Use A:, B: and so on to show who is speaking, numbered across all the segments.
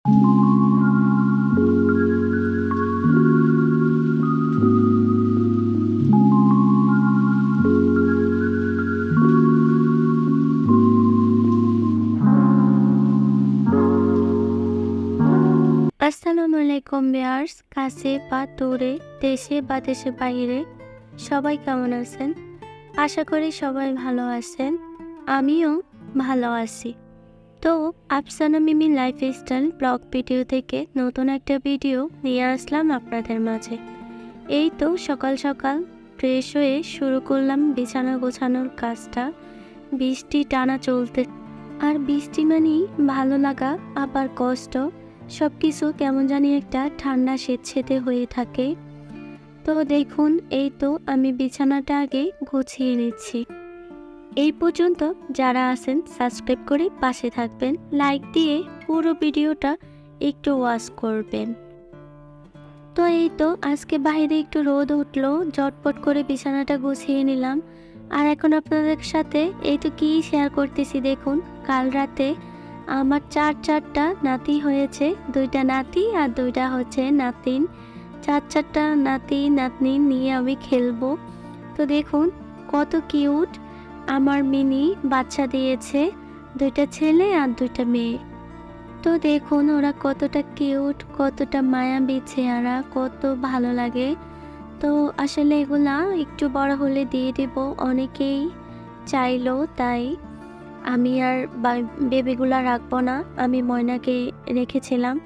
A: আসসালামু আলাইকুম ভিউয়ার্স, কাছে বা দূরে, দেশে বা দেশের বাইরে সবাই কেমন আছেন? আশা করি সবাই ভালো আছেন। আমিও ভালো আছি। তো আফসানা মিমি লাইফস্টাইল ব্লগ ভিডিও থেকে নতুন একটা ভিডিও নিয়ে আসলাম আপনাদের মাঝে। এই তো সকাল সকাল ফ্রেশ হয়ে শুরু করলাম বিছানা গোছানোর কাজটা। বৃষ্টি টানা চলতে, আর বৃষ্টি মানেই ভালো লাগা আবার কষ্ট, সব কিছু কেমন জানি একটা ঠান্ডা স্যাঁতসেঁতে হয়ে থাকে। তো দেখুন, এই তো আমি বিছানাটা আগে গুছিয়ে নিচ্ছি। এই পর্যন্ত যারা আছেন সাবস্ক্রাইব করে পাশে থাকবেন, লাইক দিয়ে পুরো ভিডিওটা একটু ওয়াচ করবেন। তো এই তো আজকে বাইরে একটু রোদ উঠলো, ঝটপট করে বিছানাটা গুছিয়ে নিলাম। আর এখন আপনাদের সাথে এই তো কি শেয়ার করতেছি দেখুন। কাল রাতে আমার চারটা নাতি হয়েছে, 2টা নাতি আর 2টা হচ্ছে নাতিন। চারটা নাতি নাতনি নিয়ে আমি খেলবো। তো দেখুন কত কিউট আমার মিনি বাচ্চা দিয়েছে, 2টা ছেলে আর 2টা মেয়ে। তো দেখুন ওরা কতটা কিউট, কতটা মায়াবী চেহারা, কত ভালো লাগে। তো আসলে এগুলা একটু বড় হলে দিয়ে দেব, অনেকেই চাইলো, তাই আমি আর বেবিগুলা রাখবো না, আমি ময়নাকে রেখেছিলাম।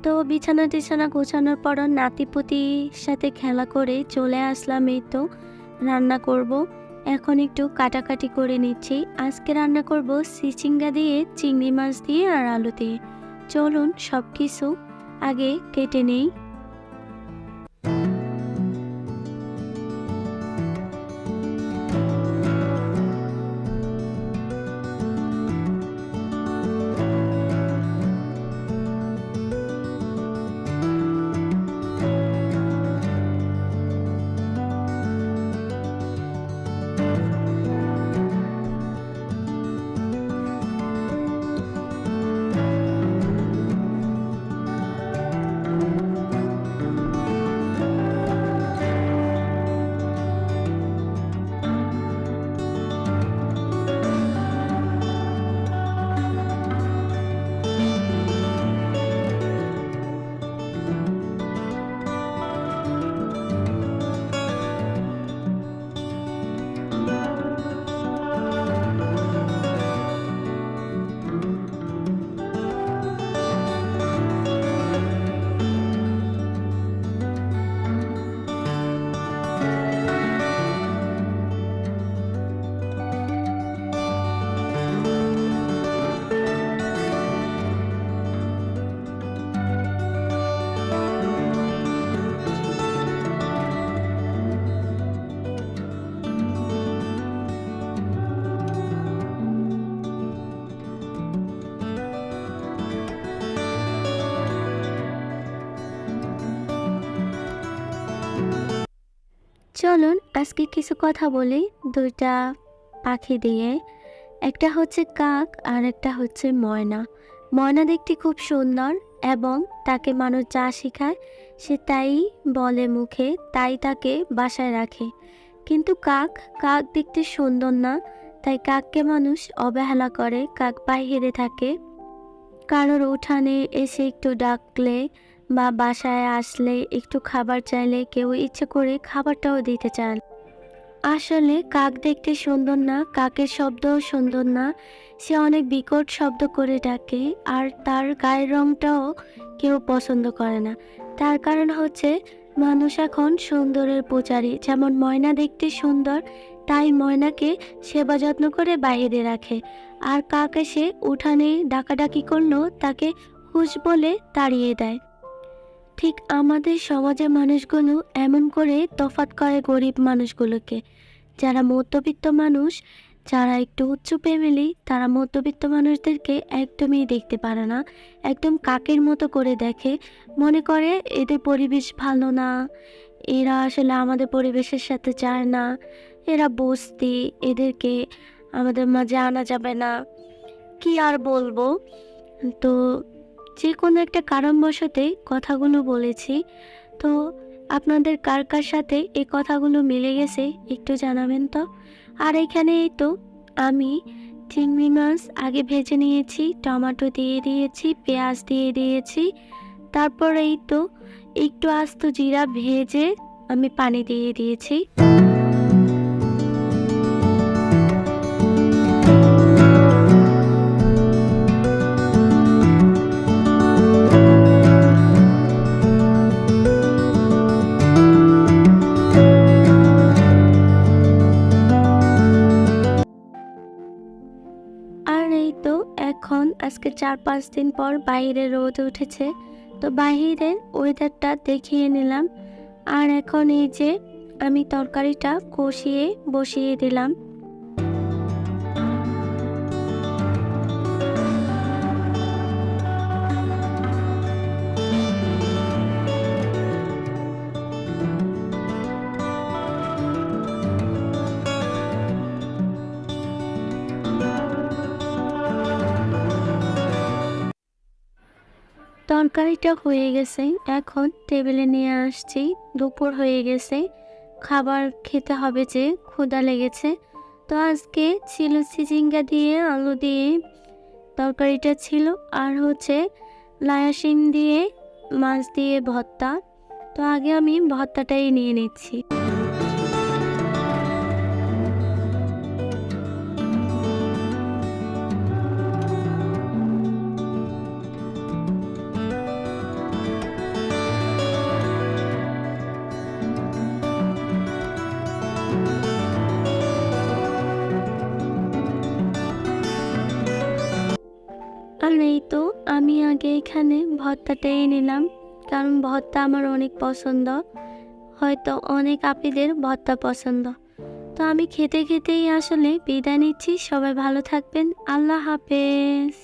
A: তো বিছানা টিছানা গোছানোর পর নাতিপুতির সাথে খেলা করে চলে আসলাম এই তো রান্না করব। এখন একটু কাটাকাটি করে নিচ্ছি। আজকে রান্না করব চিচিঙ্গা দিয়ে, চিংড়ি মাছ দিয়ে আর আলু দিয়ে। চলুন সব কিছু আগে কেটে নেই। চলুন আজকে কিছু কথা বলি 2টা পাখি দিয়ে। একটা হচ্ছে কাক আর একটা হচ্ছে ময়না। ময়না দেখতে খুব সুন্দর এবং তাকে মানুষ যা শেখায় সে তাই বলে মুখে, তাই তাকে বাসায় রাখে। কিন্তু কাক, কাক দেখতে সুন্দর না, তাই কাককে মানুষ অবহেলা করে। কাক বাইরে থাকে, কারোর উঠানে এসে একটু ডাকলে বা বাসায় আসলে একটু খাবার চাইলে কেউ ইচ্ছে করে খাবারটাও দিতে চায় না। আসলে কাক দেখতে সুন্দর না, কাকের শব্দও সুন্দর না, সে অনেক বিকট শব্দ করে ডাকে। আর তার গায়ের রংটাও কেউ পছন্দ করে না। তার কারণ হচ্ছে মানুষ এখন সুন্দরের পূজারী। যেমন ময়না দেখতে সুন্দর, তাই ময়নাকে সেবা যত্ন করে বাইরে রাখে। আর কাক এসে উঠানে ডাকাডাকি করলেও তাকে হুশ বলে তাড়িয়ে দেয়। ঠিক আমাদের সমাজের মানুষগুলো এমন করে তফাৎ করে গরিব মানুষগুলোকে। যারা মধ্যবিত্ত মানুষ, যারা একটু উচ্চ ফ্যামিলি, তারা মধ্যবিত্ত মানুষদেরকে একদমই দেখতে পারে না, একদম কাকের মতো করে দেখে। মনে করে এদের পরিবেশ ভালো না, এরা আসলে আমাদের পরিবেশের সাথে যায় না, এরা বস্তি, এদেরকে আমাদের মাঝে আনা যাবে না। কি আর বলবো। তো যে কোনো একটা কারণবশতে কথাগুলো বলেছি। তো আপনাদের কার কার সাথে এই কথাগুলো মিলে গেছে একটু জানাবেন তো। আর এখানে এই তো আমি চিংড়ি মাছ আগে ভেজে নিয়েছি, টমেটো দিয়ে দিয়েছি, পেঁয়াজ দিয়ে দিয়েছি। তারপর এই তো একটু আস্ত জিরা ভেজে আমি পানি দিয়ে দিয়েছি। আর এই তো এখন আজকে ৪-৫ দিন পর বাইরে রোদ উঠেছে। তো বাহিরের ওয়েদারটা দেখিয়ে নিলাম। আর এখন এই যে আমি তরকারিটা কষিয়ে বসিয়ে দিলাম। তরকারিটা হয়ে গেছে, এখন টেবিলে নিয়ে আসছি। দুপুর হয়ে গেছে, খাবার খেতে হবে, যে ক্ষুধা লেগেছে। তো আজকে ছিল চিচিঙ্গা দিয়ে আলু দিয়ে তরকারিটা ছিল, আর হচ্ছে লায়া শিম দিয়ে মাছ দিয়ে ভর্তা। তো আগে আমি ভর্তাটাই নিয়ে নিচ্ছি। আর এই তো আমি আগে এখানে ভর্তাটাই নিলাম, কারণ ভর্তা আমার অনেক পছন্দ। হয়তো অনেক আপীদের ভর্তা পছন্দ। তো আমি খেতে খেতেই আসলে বিদায় নিচ্ছি। সবাই ভালো থাকবেন। আল্লাহ হাফেজ।